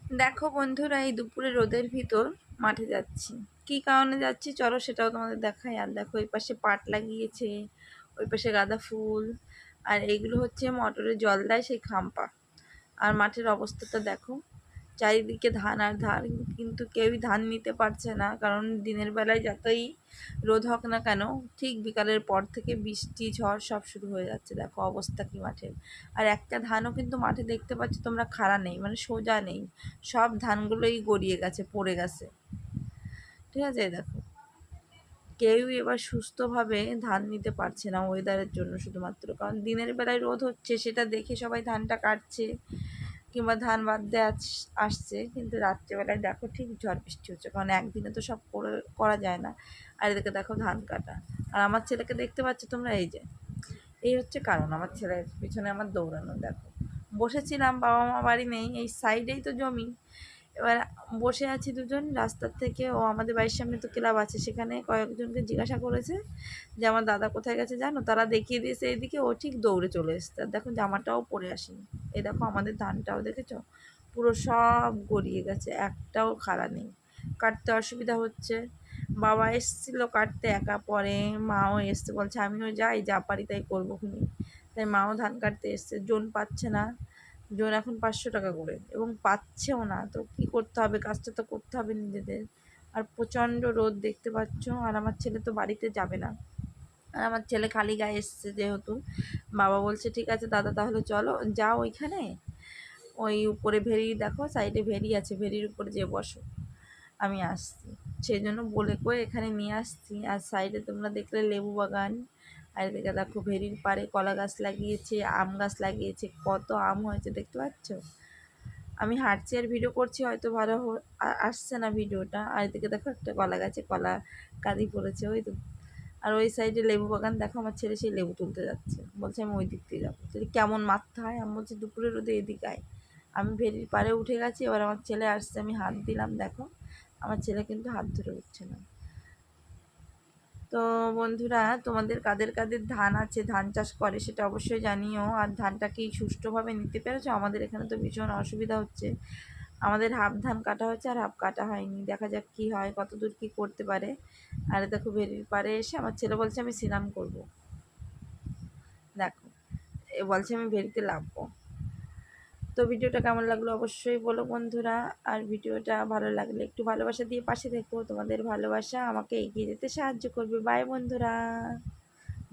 দেখো বন্ধুরা, এই দুপুরে রোদের ভিতর মাঠে যাচ্ছি। কি কারণে যাচ্ছি চলো সেটাও তোমাদের দেখাই। আর দেখো, ওই পাশে পাট লাগিয়েছে, ওই পাশে গাঁদা ফুল, আর এইগুলো হচ্ছে মটরে জল দেয় সেই খাম্পা। আর মাঠের অবস্থাটা দেখো, চারিদিকে ধান আর ধান, কিন্তু কেউই ধান নিতে পারছে না, কারণ দিনের বেলায় যতই রোদ হোক না কেন, ঠিক বিকালের পর থেকে বৃষ্টি ঝড় সব শুরু হয়ে যাচ্ছে। দেখো অবস্থা কি মাঠের। আর একটা ধানও কিন্তু মাঠে দেখতে পাচ্ছ তোমরা খাড়া নেই, মানে সোজা নেই, সব ধানগুলোই গড়িয়ে গেছে, পড়ে গেছে। ঠিক আছে, এই দেখো কেউই এবার সুস্থভাবে ধান নিতে পারছে না ওয়েদারের জন্য, শুধুমাত্র কারণ দিনের বেলায় রোদ হচ্ছে সেটা দেখে সবাই ধানটা কাটছে কিংবা ধান বাদ দিয়ে আসছে, কিন্তু রাত্রেবেলায় দেখো ঠিক ঝড় বৃষ্টি হচ্ছে, কারণ একদিনে তো সব করা যায় না। আর এদিকে দেখো ধান কাটা। আর আমার ছেলেকে দেখতে পাচ্ছ তোমরা, এই যে এই হচ্ছে কারণ আমার ছেলের পিছনে আমার দৌড়ানো। দেখো বসেছিলাম, বাবা মা বাড়ি নেই, এই সাইডেই তো জমি। এবার বসে আছি দুজন রাস্তার থেকে, ও আমাদের বাড়ির সামনে তো ক্লাব আছে, সেখানে কয়েকজনকে জিজ্ঞাসা করেছে যে আমার দাদা কোথায় গেছে জানো, তারা দেখিয়ে দিয়েছে এইদিকে, ও ঠিক দৌড়ে চলে এসছে। আর দেখো জামাটাও পরে আসেনি। এই দেখো আমাদের ধানটাও দেখেছো, পুরো সব গড়িয়ে গেছে, একটাও খাড়া নেই, কাটতে অসুবিধা হচ্ছে। বাবা এসছিল কাটতে একা, পরে মাও এসছে, বলছে আমিও যাই, যা পারি তাই করবো খুনি। তাই মাও ধান কাটতে এসছে, জোন পাচ্ছে না, জন এখন 500 টাকা করে, এবং পাচ্ছেও না, তো কি করতে হবে, কাজটা তো করতে হবে নিজেদের। আর প্রচণ্ড রোদ দেখতে পাচ্ছ, আর আমার ছেলে তো বাড়িতে যাবে না। আর আমার ছেলে খালি গায়ে এসছে যেহেতু, বাবা বলছে ঠিক আছে দাদা তাহলে চলো, যাও ওইখানে, ওই উপরে ভেরি দেখো, সাইডে ভেরি আছে, ভেরির উপরে যেয়ে বসো, আমি আসছি। সেই জন্য বলে কয়ে এখানে নিয়ে আসছি। আর সাইডে তোমরা দেখলে লেবু বাগান, আর এদিকে দেখো ভেরির পাড়ে কলা গাছ লাগিয়েছে, আম গাছ লাগিয়েছে, কত আম হয়েছে দেখতে পাচ্ছ। আমি হাঁটছি আর ভিডিও করছি, হয়তো ভালো আসছে না ভিডিওটা। আর এদিকে দেখো একটা কলা গাছে কলা কাঁদি পড়েছে, ওই তো। আর ওই সাইডে লেবু বাগান দেখো, আমার ছেলে সেই লেবু তুলতে যাচ্ছে, বলছে আমি ওই দিক দিয়ে যাবো। তাহলে কেমন মারতে হয়, আমি বলছি দুপুরে রোদে এদিকে আয়। আমি ভেরির পাড়ে উঠে গেছি, এবার আমার ছেলে আসছে, আমি হাত দিলাম, দেখো আমার ছেলে কিন্তু হাত ধরে উঠছে না। তো বন্ধুরা, তোমাদের কাদের কাদের ধান আছে, ধান চাষ করে, সেটা অবশ্যই জানিও। আর ধানটা কি সুষ্ঠুভাবে নিতে পেরেছো? আমাদের এখানে তো ভীষণ অসুবিধা হচ্ছে। আমাদের হাফ ধান কাটা হয়েছে আর হাফ কাটা হয়নি, দেখা যাক কি হয়, কত দূর কী করতে পারে। আর দেখো ভেরির পাড়ে এসে আমার ছেলে বলছে আমি স্নান করব। দেখো এ বলছে আমি ভেরিতে নামবো। তো ভিডিওটা কেমন লাগলো অবশ্যই বলো বন্ধুরা। আর ভিডিওটা ভালো লাগলে একটু ভালোবাসা দিয়ে পাশে থেকো, তোমাদের ভালোবাসা আমাকে এগিয়ে যেতে সাহায্য করবে। বাই বন্ধুরা,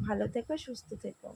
ভালো থেকো, সুস্থ থেকো।